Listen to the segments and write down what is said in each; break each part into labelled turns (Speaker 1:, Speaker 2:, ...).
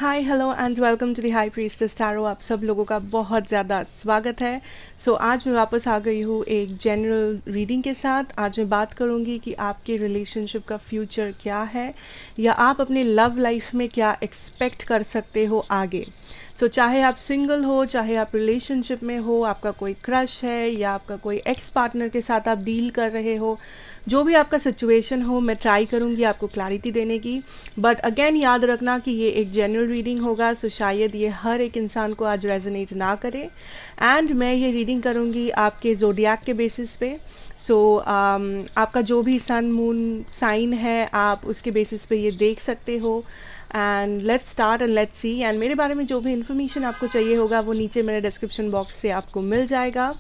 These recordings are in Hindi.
Speaker 1: Hi hello and welcome to the high priestess tarot. आप सब लोगों का बहुत ज़्यादा स्वागत है। आज मैं वापस आ गई हूँ एक जनरल रीडिंग के साथ। आज मैं बात करूँगी कि आपके रिलेशनशिप का फ्यूचर क्या है या आप अपने लव लाइफ में क्या एक्सपेक्ट कर सकते हो आगे। चाहे आप सिंगल हो, चाहे आप रिलेशनशिप में हो, आपका कोई क्रश है या आपका कोई एक्स पार्टनर के साथ आप डील कर रहे हो, जो भी आपका सिचुएशन हो, मैं ट्राई करूँगी आपको क्लैरिटी देने की। बट अगेन याद रखना कि ये एक जनरल रीडिंग होगा, शायद ये हर एक इंसान को आज रेजोनेट ना करे। एंड मैं ये रीडिंग करूँगी आपके जोडियाक के बेसिस पे। आपका जो भी सन मून साइन है, आप उसके बेसिस पे ये देख सकते हो। And let's start and let's see. And मेरे बारे में जो भी इन्फॉर्मेशन आपको चाहिए होगा वो नीचे मेरे डिस्क्रिप्शन बॉक्स से आपको मिल जाएगा।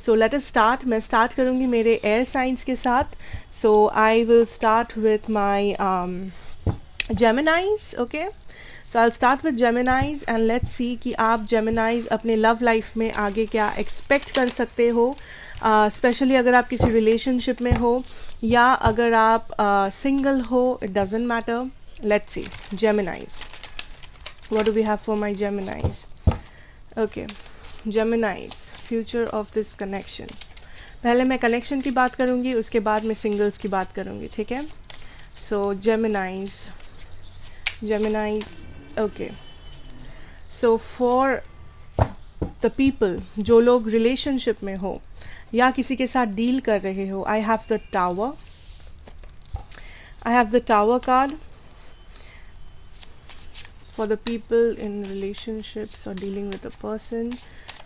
Speaker 1: Let us start. मैं स्टार्ट करूँगी मेरे एयर साइंस के साथ। I will start with my Geminis, okay? I'll start with Geminis and let's see कि आप Geminis अपने लव लाइफ में आगे क्या एक्सपेक्ट कर सकते हो, स्पेशली अगर आप किसी रिलेशनशिप में हो या अगर आप सिंगल हो, it doesn't matter. Let's see Geminis, what do we have for my Geminis? Okay, Geminis, future of this connection. पहले मैं कनेक्शन की बात करूँगी, उसके बाद मैं सिंगल्स की बात करूँगी, ठीक है? Geminis, okay. For the people जो लोग रिलेशनशिप में हो या किसी के साथ डील कर रहे हो, I have the tower card. For the people in relationships or dealing with a person,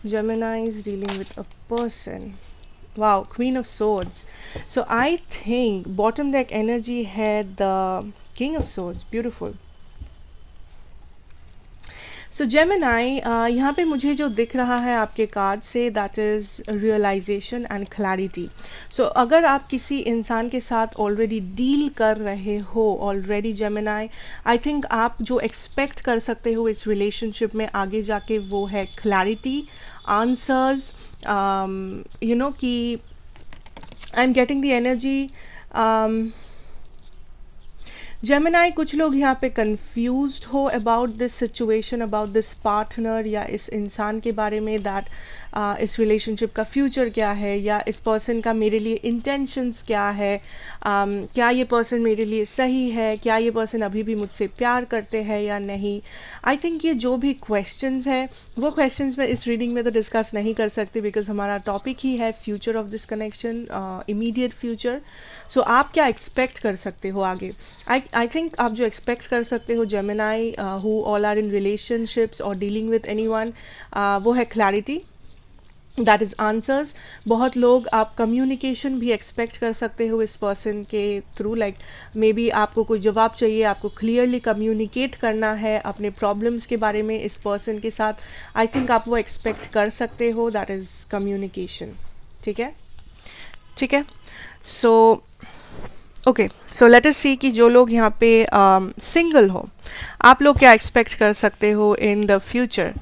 Speaker 1: Geminis dealing with a person. Wow, Queen of Swords. I think bottom deck energy had the King of Swords. Beautiful. Gemini, यहाँ पे मुझे जो दिख रहा है आपके कार्ड से, that is realisation and clarity. अगर आप किसी इंसान के साथ ऑलरेडी डील कर रहे हो ऑलरेडी जेमिनाई, आई थिंक आप जो एक्सपेक्ट कर सकते हो इस रिलेशनशिप में आगे जाके वो है क्लैरिटी, आंसर्स, कि I am getting the energy. Gemini, कुछ लोग यहाँ पे कंफ्यूज्ड हो about this situation, about this partner या इस इंसान के बारे में, दैट इस रिलेशनशिप का फ्यूचर क्या है या इस पर्सन का मेरे लिए इंटेंशंस क्या है, क्या ये पर्सन मेरे लिए सही है, क्या ये पर्सन अभी भी मुझसे प्यार करते हैं या नहीं। आई थिंक ये जो भी क्वेश्चंस है वो क्वेश्चंस मैं इस रीडिंग में तो डिस्कस नहीं कर सकती, बिकॉज हमारा टॉपिक ही है future of this connection, immediate future. आप क्या एक्सपेक्ट कर सकते हो आगे। आई थिंक आप जो एक्सपेक्ट कर सकते हो Gemini who all are in relationships और डीलिंग विथ एनीवन, वो है क्लैरिटी, दैट इज़ आंसर्स। बहुत लोग आप कम्युनिकेशन भी एक्सपेक्ट कर सकते हो इस पर्सन के थ्रू, लाइक मे बी आपको कोई जवाब चाहिए, आपको क्लियरली कम्युनिकेट करना है अपने प्रॉब्लम्स के बारे में इस पर्सन के साथ। आई थिंक आप वो एक्सपेक्ट कर सकते हो, दैट इज़ कम्युनिकेशन। ठीक है, ठीक है। ओके, लेट अस सी कि जो लोग यहाँ पे सिंगल हो, आप लोग क्या एक्सपेक्ट कर सकते हो in the future.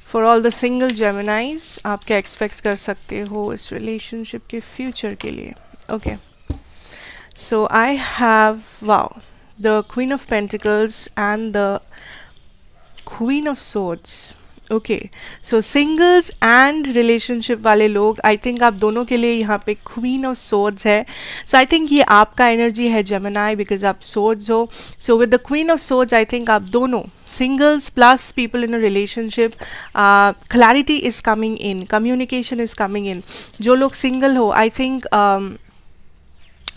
Speaker 1: For all the single जेमिनाइज, आप क्या एक्सपेक्ट कर सकते हो इस रिलेशनशिप के फ्यूचर के लिए। Okay, I have the queen of pentacles and the queen of swords. Okay, singles and relationship वाले लोग, आई थिंक आप दोनों के लिए यहाँ पे क्वीन ऑफ सोर्ड्स है। आई थिंक ये आपका एनर्जी है जेमिनाई, बिकॉज आप सोर्ड्स हो। With the queen of swords, I think आप दोनों singles plus people in a relationship, clarity is coming in, communication is coming in. जो लोग single हो, I think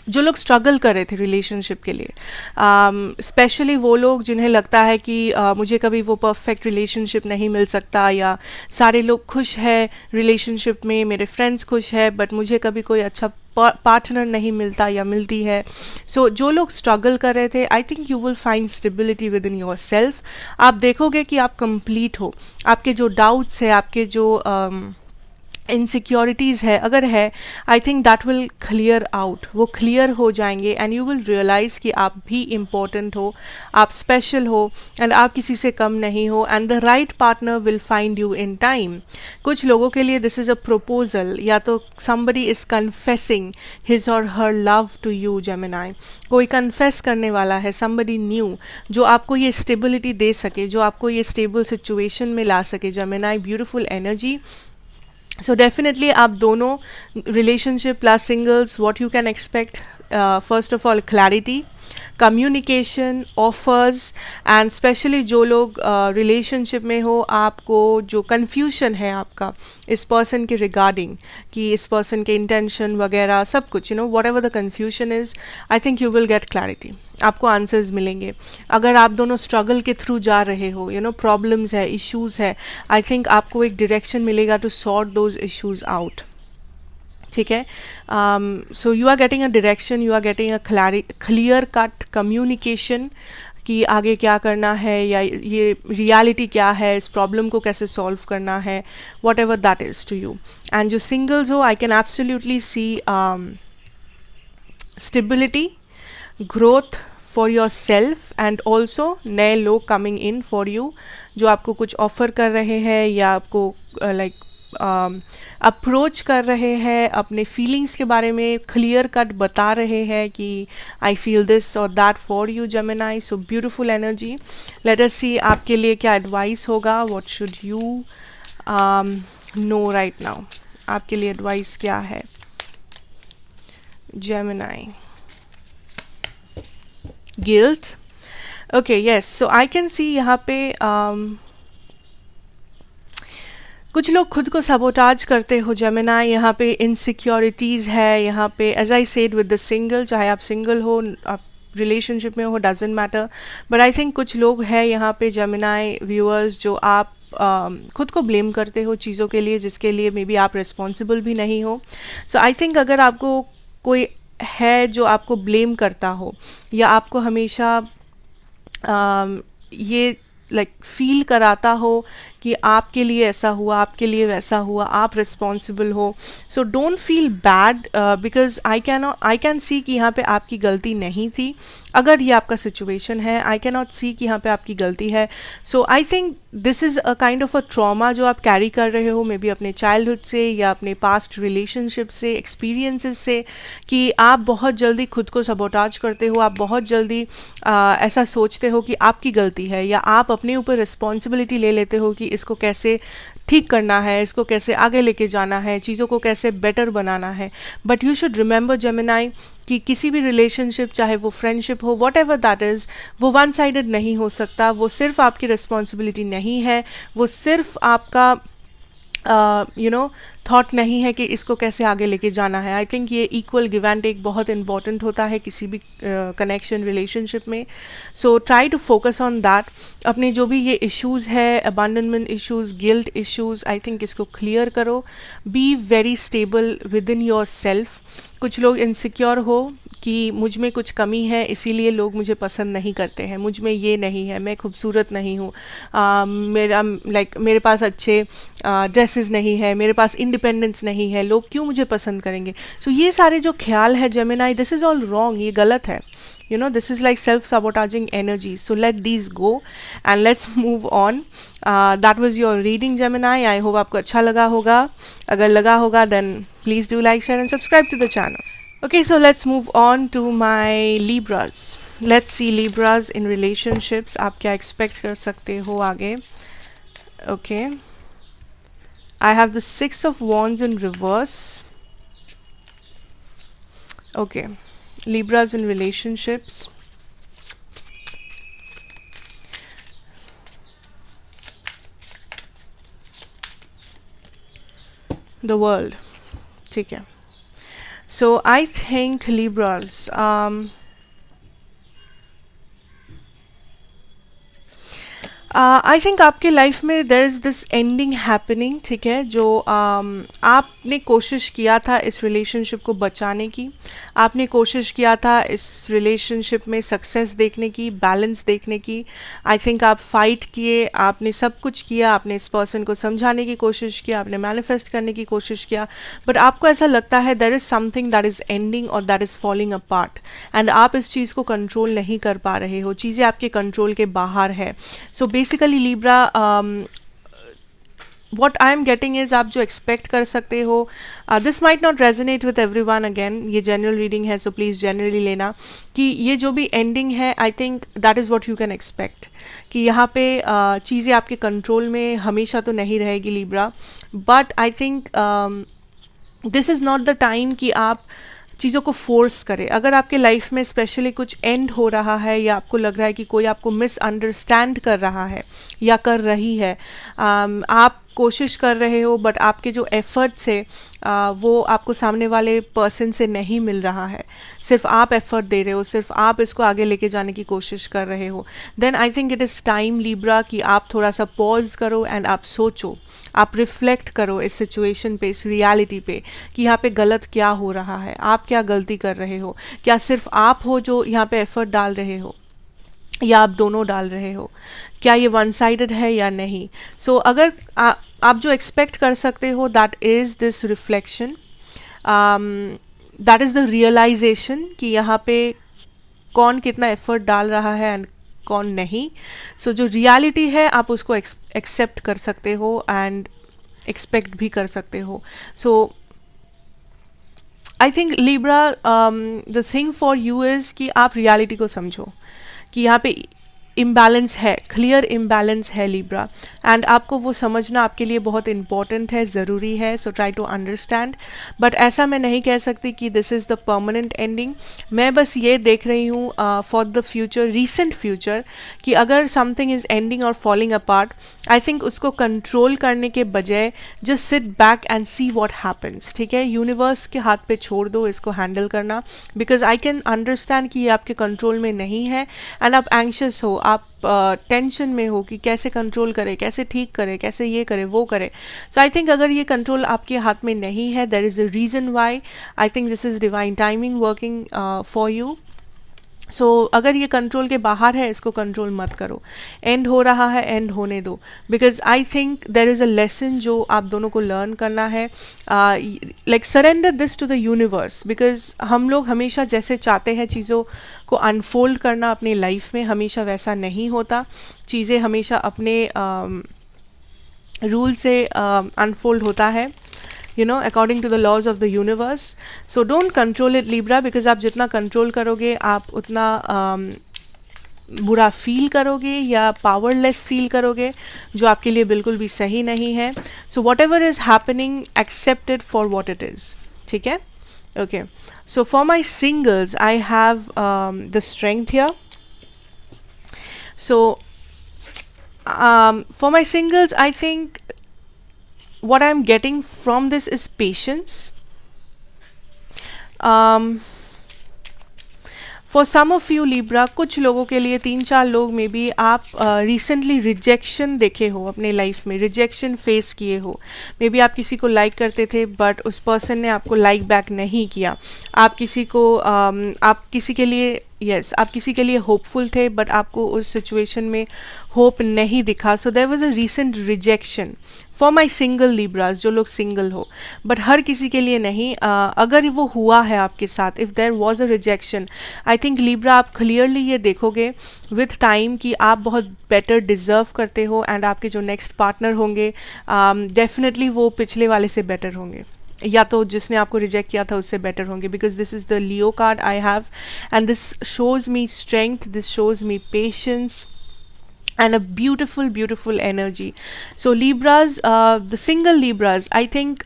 Speaker 1: जो लोग स्ट्रगल कर रहे थे रिलेशनशिप के लिए, स्पेशली वो लोग जिन्हें लगता है कि मुझे कभी वो परफेक्ट रिलेशनशिप नहीं मिल सकता, या सारे लोग खुश है रिलेशनशिप में, मेरे फ्रेंड्स खुश है, बट मुझे कभी कोई अच्छा पार्टनर नहीं मिलता या मिलती है। जो लोग स्ट्रगल कर रहे थे, आई think you will find stability with in your self. आप देखोगे कि आप कंप्लीट हो, आपके जो डाउट्स है, आपके जो इनसिक्योरिटीज़ है अगर है, I think that will clear out, वो क्लियर हो जाएंगे एंड यू विल रियलाइज़ कि आप भी इम्पोर्टेंट हो, आप स्पेशल हो एंड आप किसी से कम नहीं हो and the right partner will find you in time. कुछ लोगों के लिए दिस इज़ अ प्रपोजल, या तो somebody is confessing his or her love to you Gemini. कोई कन्फेस करने वाला है, somebody न्यू, जो आपको ये स्टेबिलिटी दे सके, जो आपको ये स्टेबल सिचुएशन में ला सके. Gemini, beautiful energy. So definitely आप दोनों relationship plus singles, what you can expect, first of all clarity, communication, offers, and specially जो लोग relationship में हो, आपको जो confusion है आपका इस person के regarding, कि इस person के intention वगैरह सब कुछ, you know, whatever the confusion is, I think you will get clarity. आपको आंसर्स मिलेंगे. अगर आप दोनों स्ट्रगल के थ्रू जा रहे हो, यू नो प्रॉब्लम्स है, इश्यूज़ है, आई थिंक आपको एक डायरेक्शन मिलेगा to sort those issues out. ठीक है. So you are getting a direction, you are getting a clear cut communication कि आगे क्या करना है, या ये रियलिटी क्या है, इस प्रॉब्लम को कैसे सॉल्व करना है, whatever that is to you. And जो सिंगल्स हो, I can absolutely see stability, growth for your self and also नए लोग कमिंग इन फॉर यू जो आपको कुछ ऑफर कर रहे हैं या आपको लाइक अप्रोच कर रहे हैं, अपने फीलिंग्स के बारे में क्लियर कट बता रहे हैं कि आई फील दिस और that for you Gemini. So beautiful energy. Let us see आपके लिए क्या एडवाइस होगा, what should you know right now. आपके लिए एडवाइस क्या है Gemini. Guilt. Okay, yes. So I can see यहाँ पे कुछ लोग खुद को सबोटाज करते हो जेमिना. यहाँ पे इनसिक्योरिटीज़ है, यहाँ पे as I said with the single, चाहे आप सिंगल हो, आप रिलेशनशिप में हो, doesn't matter. But I think कुछ लोग हैं यहाँ पे जेमिनाई व्यूअर्स जो आप खुद को ब्लेम करते हो चीज़ों के लिए जिसके लिए मे बी आप रिस्पॉन्सिबल भी नहीं हो. सो आई थिंक अगर आपको कोई है जो आपको ब्लेम करता हो या आपको हमेशा ये लाइक फील कराता हो कि आपके लिए ऐसा हुआ, आपके लिए वैसा हुआ, आप रिस्पॉन्सिबल हो. So don't feel bad because I can see कि यहाँ पे आपकी गलती नहीं थी. अगर ये आपका सिचुएशन है, आई कैन नॉट सी कि यहाँ पे आपकी गलती है. So I think this is a kind of a trauma जो आप कैरी कर रहे हो, मे बी अपने चाइल्डहुड से या अपने पास्ट रिलेशनशिप से, एक्सपीरियंसेस से, कि आप बहुत जल्दी खुद को सबोटाज करते हो, आप बहुत जल्दी ऐसा सोचते हो कि आपकी गलती है, या आप अपने ऊपर रिस्पॉन्सिबिलिटी ले लेते हो कि इसको कैसे ठीक करना है, इसको कैसे आगे लेके जाना है, चीज़ों को कैसे बेटर बनाना है. But you should remember Gemini कि किसी भी रिलेशनशिप, चाहे वो फ्रेंडशिप हो, वॉट एवर दैट इज़, वो वन साइडेड नहीं हो सकता. वो सिर्फ आपकी रिस्पॉन्सिबिलिटी नहीं है, वो सिर्फ आपका यू नो थॉट नहीं है कि इसको कैसे आगे लेके जाना है. आई थिंक ये इक्वल गिव एंड टेक बहुत इंपॉर्टेंट होता है किसी भी कनेक्शन रिलेशनशिप में. So try to focus on that. अपने जो भी ये इश्यूज़ है, abandonment issues, guilt issues, I think इसको क्लियर करो. Be very stable within yourself. कुछ लोग इनसिक्योर हो कि मुझ में कुछ कमी है इसीलिए लोग मुझे पसंद नहीं करते हैं, मुझ में ये नहीं है, मैं खूबसूरत नहीं हूँ, मेरे पास अच्छे ड्रेसेस नहीं है, मेरे पास इंडिपेंडेंस नहीं है, लोग क्यों मुझे पसंद करेंगे. सो ये सारे जो ख्याल है Gemini, this is all wrong, ये गलत है. You know, this is like self-sabotaging energy. So let these go and let's move on. That was your reading, Gemini. I hope आपको अच्छा लगा होगा. अगर लगा होगा then please do like, share and subscribe to the channel. Okay, so let's move on to my Libras. Let's see Libras in relationships. आप क्या expect कर सकते हो आगे. Okay. I have the Six of Wands in reverse. Okay. Libras in relationships. The world. ठीक है. So I think Libras, I think आपके लाइफ में there is this ending happening, ठीक है, जो आपने कोशिश किया था इस रिलेशनशिप को बचाने की, आपने कोशिश किया था इस रिलेशनशिप में सक्सेस देखने की, बैलेंस देखने की। आई थिंक आप फाइट किए, आपने सब कुछ किया, आपने इस पर्सन को समझाने की कोशिश किया, आपने मैनिफेस्ट करने की कोशिश किया, बट आपको ऐसा लगता है there is something that is ending और that is falling apart, and आप इस चीज़ को कंट्रोल नहीं कर पा रहे हो, चीज़ें आपके कंट्रोल के बाहर है। So basically Libra, what I am getting is आप जो expect कर सकते हो, this might not resonate with everyone, again ये general reading है, so please generally लेना, कि ये जो भी ending है, I think that is what you can expect, कि यहाँ पे चीज़ें आपके कंट्रोल में हमेशा तो नहीं रहेगी Libra, but I think this is not the time कि आप चीज़ों को फोर्स करें। अगर आपके लाइफ में स्पेशली कुछ एंड हो रहा है, या आपको लग रहा है कि कोई आपको मिसअंडरस्टैंड कर रहा है या कर रही है, आप कोशिश कर रहे हो बट आपके जो एफर्ट्स है वो आपको सामने वाले पर्सन से नहीं मिल रहा है, सिर्फ आप एफर्ट दे रहे हो, सिर्फ आप इसको आगे लेके जाने की कोशिश कर रहे हो, then I think it is time Libra कि आप थोड़ा सा पॉज करो एंड आप सोचो, आप रिफ्लेक्ट करो इस सिचुएशन पे, इस रियलिटी पे, कि यहाँ पे गलत क्या हो रहा है, आप क्या गलती कर रहे हो, क्या सिर्फ आप हो जो यहाँ पे एफर्ट डाल रहे हो या आप दोनों डाल रहे हो, क्या ये वन साइडेड है या नहीं। सो अगर आप जो एक्सपेक्ट कर सकते हो that is this reflection, that is the realisation कि यहाँ पे कौन कितना एफर्ट डाल रहा है एंड कौन नहीं। सो जो रियलिटी है आप उसको एक्सेप्ट कर सकते हो एंड एक्सपेक्ट भी कर सकते हो। So I think Libra, the thing for you is कि आप रियलिटी को समझो कि यहाँ पे इम्बैलेंस है, क्लियर इम्बैलेंस है लिब्रा, एंड आपको वो समझना आपके लिए बहुत इंपॉर्टेंट है, ज़रूरी है। So try to understand, but ऐसा मैं नहीं कह सकती कि this is the permanent ending. मैं बस ये देख रही हूँ for the future, recent future, कि अगर समथिंग इज़ एंडिंग और फॉलिंग अपार्ट, आई थिंक उसको कंट्रोल करने के बजाय just sit back and see what happens, ठीक है, यूनिवर्स के हाथ पे छोड़ दो इसको हैंडल करना, बिकॉज आई कैन अंडरस्टैंड कि ये आपके कंट्रोल में नहीं है एंड आप एंग्शियस हो, आप टेंशन में हो कि कैसे कंट्रोल करे, कैसे ठीक करे, कैसे ये करे वो करे। सो आई थिंक अगर ये कंट्रोल आपके हाथ में नहीं है, there is a reason why. I think this is divine timing working for you. So अगर ये कंट्रोल के बाहर है, इसको कंट्रोल मत करो, एंड हो रहा है एंड होने दो, because I think there is a lesson जो आप दोनों को लर्न करना है। Like surrender this to the universe, because हम लोग हमेशा जैसे चाहते हैं चीज़ों को अनफोल्ड करना अपनी लाइफ में, हमेशा वैसा नहीं होता, चीज़ें हमेशा अपने रूल से अनफोल्ड होता है, you know, according to the laws of the universe. So don't control it Libra, because आप जितना कंट्रोल करोगे आप उतना बुरा फील करोगे या पावरलेस फील करोगे, जो आपके लिए बिल्कुल भी सही नहीं है। So whatever is happening, accept it for what it is, ठीक है, okay. So for my singles I have the strength here. So for my singles, I think what I'm getting from this is patience. For some of you Libra, कुछ लोगों के लिए, 3-4 लोग में भी आप रिसेंटली रिजेक्शन देखे हो अपने लाइफ में, रिजेक्शन फेस किए हो। मे बी आप किसी को लाइक करते थे बट उस पर्सन ने आपको लाइक बैक नहीं किया, आप किसी को आप किसी के लिए यस आप किसी के लिए होपफुल थे बट आपको उस सिचुएशन में होप नहीं दिखा। So there was a recent rejection for my single Libras, जो लोग सिंगल हो, बट हर किसी के लिए नहीं। अगर वो हुआ है आपके साथ, if there was a rejection, I think Libra आप क्लियरली ये देखोगे विथ टाइम कि आप बहुत बेटर डिज़र्व करते हो, एंड आपके जो नेक्स्ट पार्टनर होंगे डेफिनेटली वो पिछले वाले से बेटर होंगे, या तो जिसने आपको रिजेक्ट किया था उससे बेटर होंगे, because this is the Leo card I have, and this shows me strength, this shows me patience and a beautiful energy. So Libras, the single Libras, I think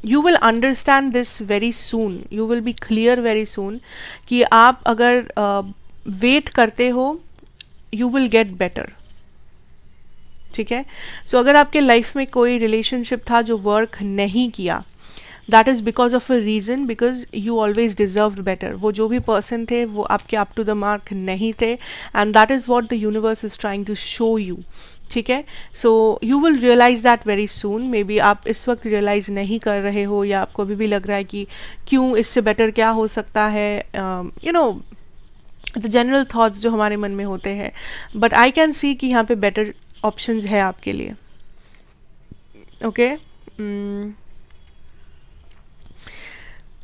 Speaker 1: you will understand this very soon, you will be clear very soon कि आप अगर wait करते हो you will get better, ठीक है। सो अगर आपके लाइफ में कोई रिलेशनशिप था जो वर्क नहीं किया, that is because of a reason, because you always deserved better. वो जो भी पर्सन थे वो आपके अप टू द मार्क नहीं थे, and that is what the universe is trying to show you. ठीक है, so you will realise that very soon. Maybe आप इस वक्त रियलाइज नहीं कर रहे हो, या आपको अभी भी लग रहा है कि क्यों, इससे बेटर क्या हो सकता है, you know the general thoughts जो हमारे मन में होते हैं. बट आई कैन सी कि यहाँ पे बेटर ऑप्शंस है आपके लिए. Okay,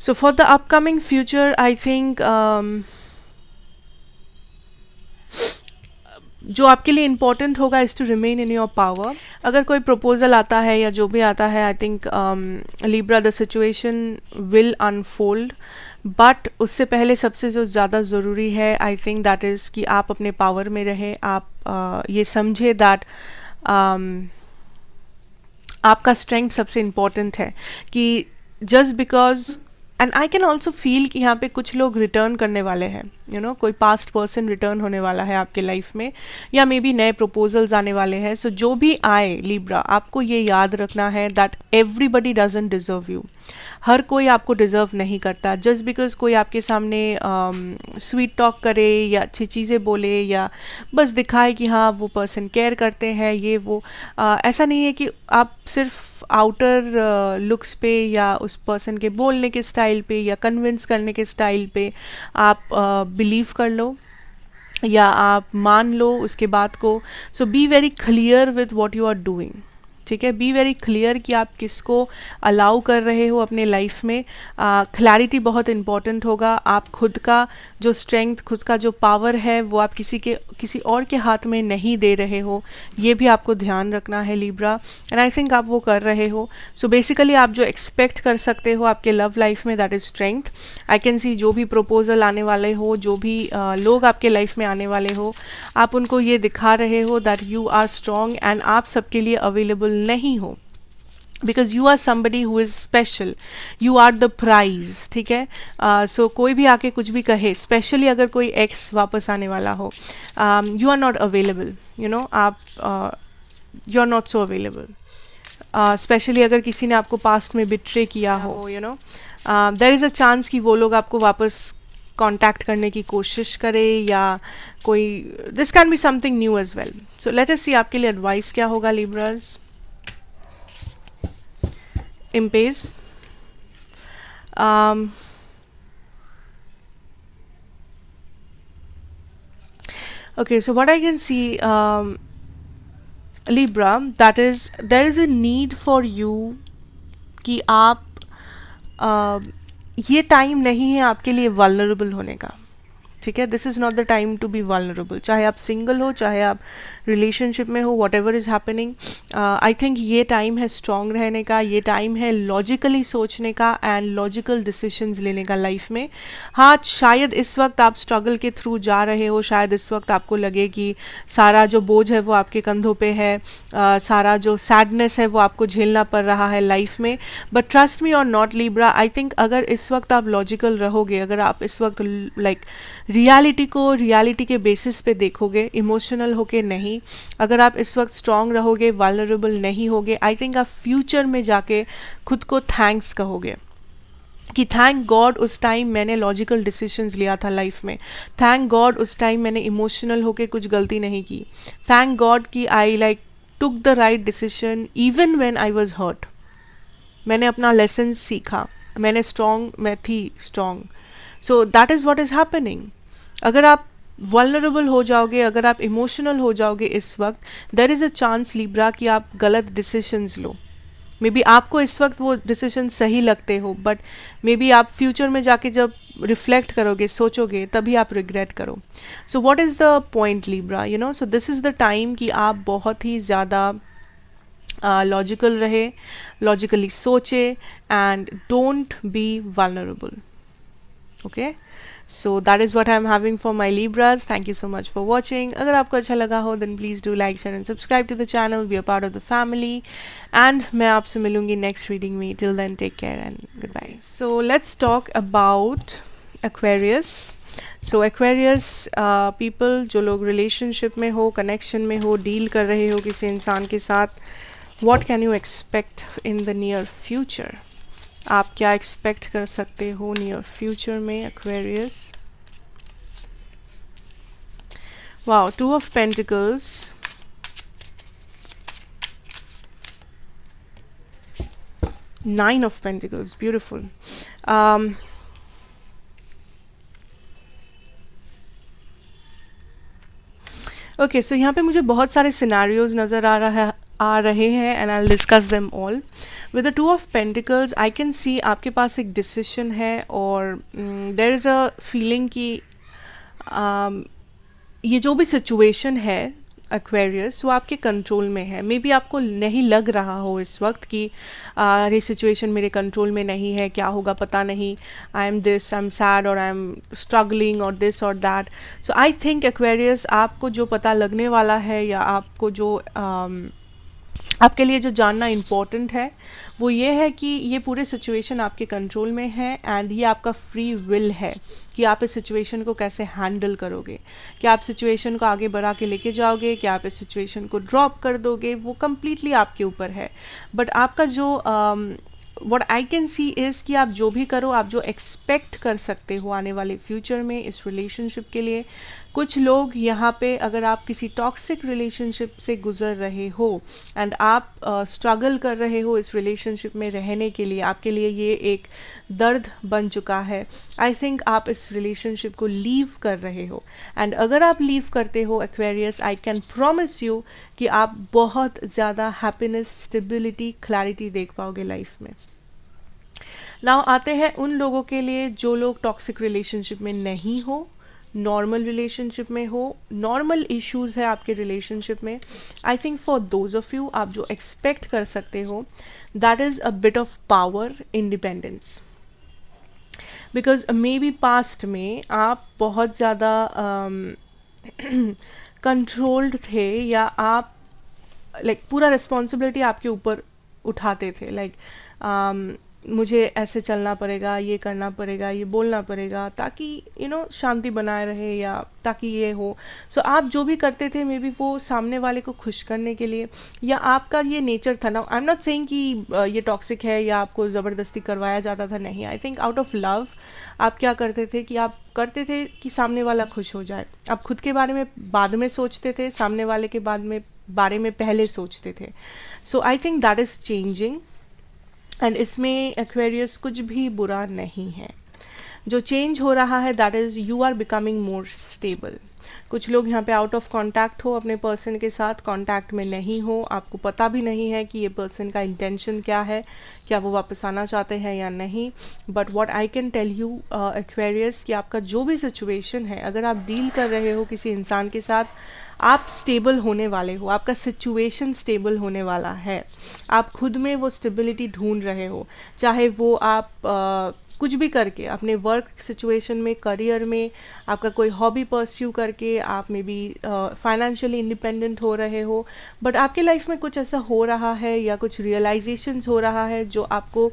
Speaker 1: so for the upcoming future I think जो आपके लिए इम्पॉर्टेंट होगा is to remain in your power. अगर कोई प्रपोजल आता है या जो भी आता है, I think Libra the situation will unfold, but उससे पहले सबसे जो ज़्यादा ज़रूरी है आई थिंक दैट इज़ कि आप अपने पावर में रहें. आप ये समझे दैट आपका स्ट्रेंथ सबसे इम्पॉर्टेंट है. कि just because, and I can also feel कि यहाँ पे कुछ लोग रिटर्न करने वाले हैं, यू नो कोई पास्ट पर्सन रिटर्न होने वाला है आपके लाइफ में, या मे बी नए प्रपोजल्स आने वाले हैं. सो जो भी आए लिब्रा, आपको ये याद रखना है that everybody doesn't deserve you. हर कोई आपको डिज़र्व नहीं करता. जस्ट बिकॉज कोई आपके सामने स्वीट टॉक करे या अच्छी चीज़ें बोले या बस दिखाए कि हाँ वो पर्सन केयर करते हैं, ये वो, ऐसा नहीं है कि आप सिर्फ आउटर लुक्स पे या उस पर्सन के बोलने के स्टाइल पे या कन्विंस करने के स्टाइल पे आप बिलीव कर लो या आप मान लो उसके बात को. So be very clear with what you are doing. ठीक है, बी वेरी क्लियर कि आप किसको अलाउ कर रहे हो अपने लाइफ में. क्लैरिटी बहुत इंपॉर्टेंट होगा. आप खुद का जो स्ट्रेंथ, खुद का जो पावर है वो आप किसी और के हाथ में नहीं दे रहे हो. ये भी आपको ध्यान रखना है लिब्रा, एंड आई थिंक आप वो कर रहे हो. सो बेसिकली आप जो एक्सपेक्ट कर सकते हो आपके लव लाइफ में, that is strength. I can see जो भी प्रपोजल आने वाले हो, जो भी लोग आपके लाइफ में आने वाले हो, आप उनको ये दिखा रहे हो that you are strong and आप सबके लिए अवेलेबल नहीं हो. Because you are somebody who is special, you are the prize. ठीक है, सो कोई भी आके कुछ भी कहे, स्पेशली अगर कोई एक्स वापस आने वाला हो, you are not available, you know आप you are not so available. Especially अगर किसी ने आपको पास्ट में बिट्रे किया हो, you know there is a chance कि वो लोग आपको वापस कांटेक्ट करने की कोशिश करे, या कोई, this can be something new as well. So let us see आपके लिए एडवाइस क्या होगा Libras. Impase, okay, so what I can see, Libra, that is there is a need for you कि आप ये टाइम नहीं है आपके लिए वल्नरेबल होने का. ठीक है, this is not the time to be vulnerable. चाहे आप सिंगल हो, चाहे आप रिलेशनशिप में हो, whatever is happening, I think ये टाइम है स्ट्रॉन्ग रहने का. ये टाइम है लॉजिकली सोचने का एंड लॉजिकल डिसीशंस लेने का लाइफ में. हाँ, शायद इस वक्त आप स्ट्रगल के थ्रू जा रहे हो, शायद इस वक्त आपको लगे कि सारा जो बोझ है वो आपके कंधों पे है, सारा जो सैडनेस है वो आपको झेलना पड़ रहा है लाइफ में. बट ट्रस्ट मी और नॉट लिब्रा, आई थिंक अगर इस वक्त आप लॉजिकल रहोगे, अगर आप इस वक्त लाइक रियलिटी को रियलिटी के बेसिस पे देखोगे, इमोशनल होके नहीं, अगर आप इस वक्त स्ट्रॉन्ग रहोगे, वल्नरेबल नहीं होगे, आई थिंक आप फ्यूचर में जाके खुद को थैंक्स कहोगे कि थैंक गॉड उस टाइम मैंने लॉजिकल डिसीजंस लिया था लाइफ में. थैंक गॉड उस टाइम मैंने इमोशनल होके कुछ गलती नहीं की. थैंक गॉड कि I like took the right decision even when I was hurt. मैंने अपना लेसन सीखा, मैं थी strong. So that is what is happening. अगर आप वल्नरेबल हो जाओगे, अगर आप इमोशनल हो जाओगे इस वक्त, there is a chance Libra कि आप गलत डिसीजंस लो. मे बी आपको इस वक्त वो डिसीजन सही लगते हो, बट मे बी आप फ्यूचर में जाके जब रिफ्लेक्ट करोगे, सोचोगे, तभी आप रिग्रेट करो. So what is the point Libra, you know. So this is the time कि आप बहुत ही ज़्यादा लॉजिकल रहे, लॉजिकली सोचे, and don't be vulnerable. Okay, so that is what I'm having for my Libras. Thank you so much for watching. अगर आपको अच्छा लगा हो then please do like, share and subscribe to the channel. Be a part of the family. And मैं आपसे मिलूँगी next reading में. Till then, take care and goodbye. So let's talk about Aquarius. So Aquarius people जो लोग relationship में हो, connection में हो, deal कर रहे हो किसी इंसान के साथ, what can you expect in the near future? आप क्या एक्सपेक्ट कर सकते हो नियर फ्यूचर में Aquarius. Wow, 2 of pentacles, nine of pentacles, beautiful. Okay, so यहाँ पे मुझे बहुत सारे सिनेरियोज नज़र आ रहे हैं and I discuss them all. With the 2 of pentacles I can see आपके पास एक डिसीजन है और देयर इज़ अ फीलिंग कि ये जो भी सिचुएशन है एक्वेरियस वो आपके कंट्रोल में है। मे बी आपको नहीं लग रहा हो इस वक्त कि अरे सिचुएशन मेरे कंट्रोल में नहीं है, क्या होगा पता नहीं, I am this, I am sad और आई एम स्ट्रगलिंग और दिस और that. So I think Aquarius आपको जो पता लगने वाला है या आपको जो आपके लिए जो जानना इम्पोर्टेंट है वो ये है कि ये पूरे सिचुएशन आपके कंट्रोल में है एंड ये आपका फ्री विल है कि आप इस सिचुएशन को कैसे हैंडल करोगे। क्या आप सिचुएशन को आगे बढ़ा के लेके जाओगे, क्या आप इस सिचुएशन को ड्रॉप कर दोगे, वो कम्प्लीटली आपके ऊपर है। बट आपका जो what I can see is कि आप जो भी करो, आप जो एक्सपेक्ट कर सकते हो आने वाले फ्यूचर में इस रिलेशनशिप के लिए। कुछ लोग यहाँ पे अगर आप किसी टॉक्सिक रिलेशनशिप से गुजर रहे हो एंड आप स्ट्रगल कर रहे हो इस रिलेशनशिप में रहने के लिए, आपके लिए ये एक दर्द बन चुका है, आई थिंक आप इस रिलेशनशिप को लीव कर रहे हो। एंड अगर आप लीव करते हो Aquarius, I can promise you कि आप बहुत ज़्यादा हैप्पीनेस, स्टेबिलिटी, क्लैरिटी देख पाओगे लाइफ में। नाउ आते हैं उन लोगों के लिए जो लोग टॉक्सिक रिलेशनशिप में नहीं हो, नॉर्मल रिलेशनशिप में हो, नॉर्मल इश्यूज है आपके रिलेशनशिप में। I think for those of you आप जो एक्सपेक्ट कर सकते हो that is a bit of power, independence. Because may be past में आप बहुत ज़्यादा कंट्रोल्ड थे या आप पूरा रिस्पॉन्सिबिलिटी आपके ऊपर उठाते थे। मुझे ऐसे चलना पड़ेगा, ये करना पड़ेगा, ये बोलना पड़ेगा ताकि शांति बनाए रहे या ताकि ये हो। सो आप जो भी करते थे मे बी वो सामने वाले को खुश करने के लिए, या आपका ये नेचर था ना। आई एम नॉट सेइंग कि ये टॉक्सिक है या आपको ज़बरदस्ती करवाया जाता था, नहीं। I think out of love आप क्या करते थे कि आप करते थे कि सामने वाला खुश हो जाए। आप खुद के बारे में बाद में सोचते थे, सामने वाले के बारे में पहले सोचते थे। So I think that is changing and इसमें एक्वेरियस कुछ भी बुरा नहीं है। जो चेंज हो रहा है that is you are becoming more stable. कुछ लोग यहाँ पे आउट ऑफ कांटेक्ट हो अपने पर्सन के साथ, कांटेक्ट में नहीं हो, आपको पता भी नहीं है कि ये पर्सन का इंटेंशन क्या है, क्या वो वापस आना चाहते हैं या नहीं। But what I can tell you Aquarius कि आपका जो भी सिचुएशन है, अगर आप डील कर रहे हो किसी इंसान के साथ, आप स्टेबल होने वाले हो, आपका सिचुएशन स्टेबल होने वाला है। आप खुद में वो स्टेबिलिटी ढूंढ रहे हो, चाहे वो आप कुछ भी करके अपने वर्क सिचुएशन में, करियर में, आपका कोई हॉबी परस्यू करके, आप मे बी फाइनेंशियली इंडिपेंडेंट हो रहे हो। बट आपके लाइफ में कुछ ऐसा हो रहा है या कुछ रियलाइजेशंस हो रहा है जो आपको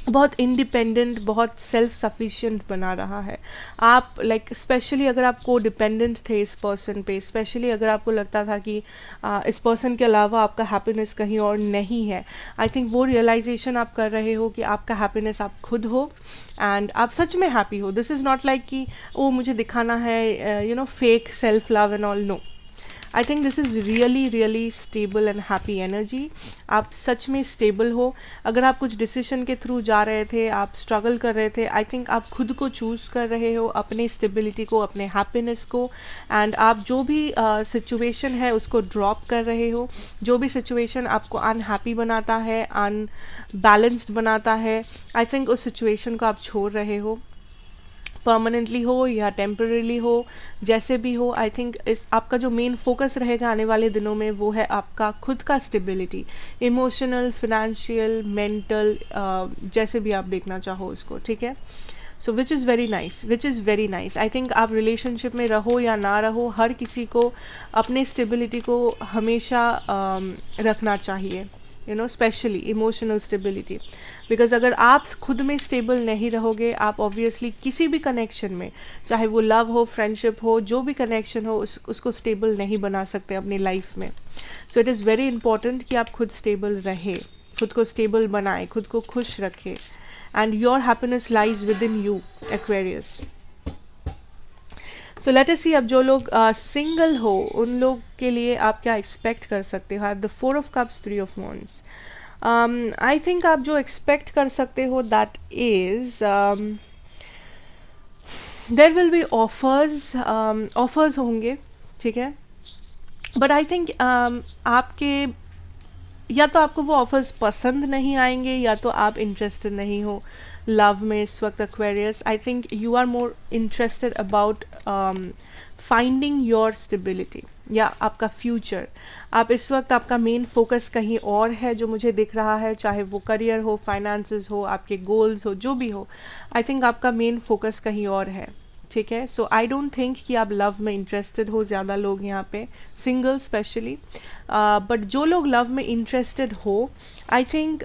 Speaker 1: बहुत इंडिपेंडेंट, बहुत सेल्फ सफिशिएंट बना रहा है। आप स्पेशली अगर आप को डिपेंडेंट थे इस पर्सन पे, स्पेशली अगर आपको लगता था कि इस पर्सन के अलावा आपका हैप्पीनेस कहीं और नहीं है, आई थिंक वो रियलाइजेशन आप कर रहे हो कि आपका हैप्पीनेस आप खुद हो एंड आप सच में हैप्पी हो। दिस इज़ नॉट लाइक कि ओ मुझे दिखाना है fake self love and all, no. I think this is really stable and happy energy. आप सच में स्टेबल हो। अगर आप कुछ डिसीजन के थ्रू जा रहे थे, आप स्ट्रगल कर रहे थे, आई थिंक आप खुद को चूज़ कर रहे हो, अपने स्टेबिलिटी को, अपने हैप्पीनेस को। एंड आप जो भी सिचुएशन है उसको ड्रॉप कर रहे हो। जो भी सिचुएशन आपको अनहैप्पी बनाता है, अनबैलेंस्ड बनाता है, आई थिंक उस सिचुएशन को आप छोड़ रहे हो। परमानेंटली हो या टेम्पररीली हो, जैसे भी हो, आई थिंक इस आपका जो मेन फोकस रहेगा आने वाले दिनों में वो है आपका खुद का स्टेबिलिटी, इमोशनल, फिनेंशियल, मेंटल, जैसे भी आप देखना चाहो उसको, ठीक है। So which is very nice. I think आप रिलेशनशिप में रहो या ना रहो, हर किसी को अपने स्टेबिलिटी को हमेशा रखना चाहिए, स्पेशली इमोशनल स्टेबिलिटी। बिकॉज अगर आप खुद में स्टेबल नहीं रहोगे, आप ऑब्वियसली किसी भी कनेक्शन में, चाहे वो लव हो, फ्रेंडशिप हो, जो भी कनेक्शन हो, उसको स्टेबल नहीं बना सकते अपनी लाइफ में। So it is very important कि आप खुद स्टेबल रहे, खुद को स्टेबल बनाए, खुद को खुश रखे, and your happiness lies within you Aquarius. So let us see, अब जो लोग सिंगल हो उन लोग के लिए आप क्या एक्सपेक्ट कर सकते हो। Have the 4 of cups, 3 of wands। I think आप जो एक्सपेक्ट कर सकते हो that is there will be offers, offers होंगे, ठीक है, बट आई थिंक आपके या तो आपको वो ऑफर्स पसंद नहीं आएंगे या तो आप इंटरेस्टेड नहीं हो लव में इस वक्त Aquarius. I think you are more interested about finding your stability या आपका फ्यूचर। आप इस वक्त, आपका मेन फोकस कहीं और है जो मुझे दिख रहा है, चाहे वो करियर हो, फाइनेंसेस हो, आपके गोल्स हो, जो भी हो। आई थिंक आपका मेन फोकस कहीं और है, ठीक है। सो आई डोंट थिंक कि आप लव में इंटरेस्टेड हो, ज़्यादा लोग यहाँ पे सिंगल स्पेशली, बट जो लोग लव में इंटरेस्टेड हो, आई think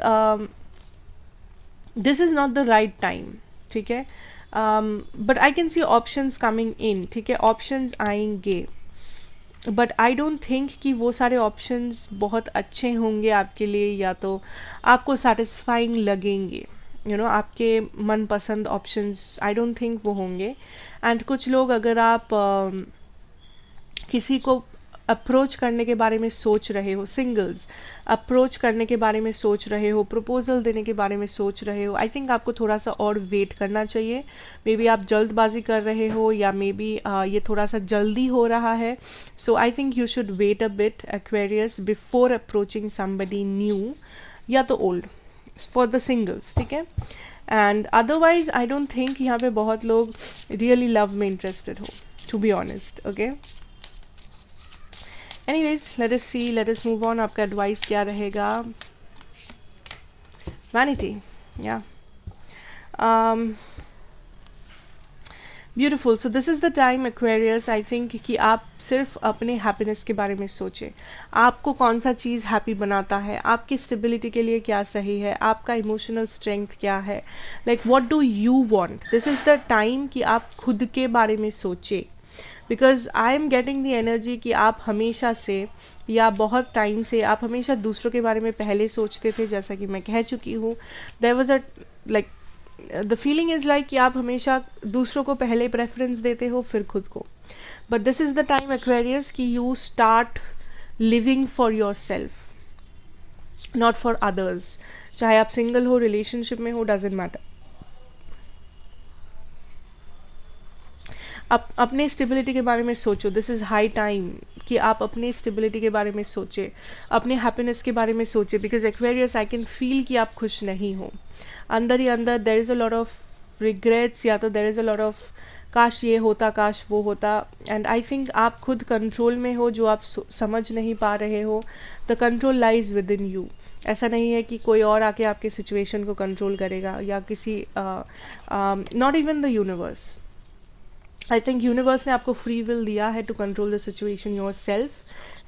Speaker 1: this is not the right time, ठीक है। But I can see options coming in, ठीक है, ऑप्शंस आएंगे, बट आई डोंट थिंक कि वो सारे ऑप्शंस बहुत अच्छे होंगे आपके लिए या तो आपको सेटिस्फाइंग लगेंगे, आपके मनपसंद ऑप्शंस आई डोंट थिंक वो होंगे। एंड कुछ लोग, अगर आप किसी को अप्रोच करने के बारे में सोच रहे हो, सिंगल्स अप्रोच करने के बारे में सोच रहे हो, प्रपोजल देने के बारे में सोच रहे हो, आई थिंक आपको थोड़ा सा और वेट करना चाहिए। मे बी आप जल्दबाजी कर रहे हो या मे बी ये थोड़ा सा जल्दी हो रहा है। So I think you should wait a bit Aquarius before approaching somebody new या तो ओल्ड, फॉर द सिंगल्स, ठीक है। And otherwise I don't think यहाँ पे बहुत लोग रियली लव में इंटरेस्टेड हो, to be honest, okay. Anyways, let us see, let us move on. आपका एडवाइस क्या रहेगा? वैनिटी, या beautiful. So this is the time Aquarius, I think कि आप सिर्फ अपने हैप्पीनेस के बारे में सोचें। आपको कौन सा चीज़ हैप्पी बनाता है, आपकी स्टेबिलिटी के लिए क्या सही है, आपका इमोशनल स्ट्रेंथ क्या है, like what do you want. This is the time कि आप खुद के बारे में सोचें, because I am getting the energy कि आप हमेशा से या बहुत टाइम से आप हमेशा दूसरों के बारे में पहले सोचते थे, जैसा कि मैं कह चुकी हूँ। There was a like the feeling is like कि आप हमेशा दूसरों को पहले प्रेफरेंस देते हो फिर खुद को। But this is the time Aquarius कि you start living for your self, not for others. चाहे आप सिंगल हो, रिलेशनशिप में हो, डजेंट मैटर। अपने स्टेबिलिटी के बारे में सोचो। दिस इज़ हाई टाइम कि आप अपने स्टेबिलिटी के बारे में सोचें, अपने हैप्पीनेस के बारे में सोचें, because Aquarius I can feel कि आप खुश नहीं हो अंदर ही अंदर। देर is a lot of regrets, या तो देर इज़ अ लॉट ऑफ काश ये होता, काश वो होता। एंड आई थिंक आप खुद कंट्रोल में हो, जो आप समझ नहीं पा रहे हो। The control lies within you. ऐसा नहीं है कि कोई और आके आपके सिचुएशन को कंट्रोल करेगा या किसी not even the universe. I think universe ने आपको फ्री विल दिया है to control the situation yourself,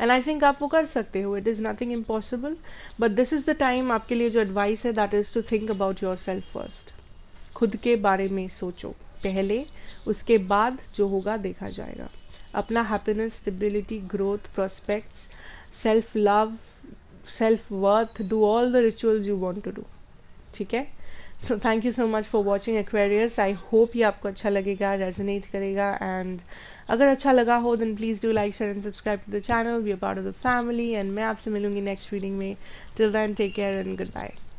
Speaker 1: and I think आप वो कर सकते हो। It is nothing impossible, but this is the time आपके लिए जो एडवाइस है that is to think about yourself first. खुद के बारे में सोचो पहले, उसके बाद जो होगा देखा जाएगा। अपना happiness, stability, growth, prospects, self love, self worth, do all the rituals you want to do, ठीक है। So thank you so much for watching Aquarius. I hope ये आपको अच्छा लगेगा, रेजोनेट करेगा, एंड अगर अच्छा लगा हो then please do like, share and subscribe to the channel, be a part of the family, and मैं आपसे मिलूंगी नेक्स्ट रीडिंग में। Till then take care and good bye.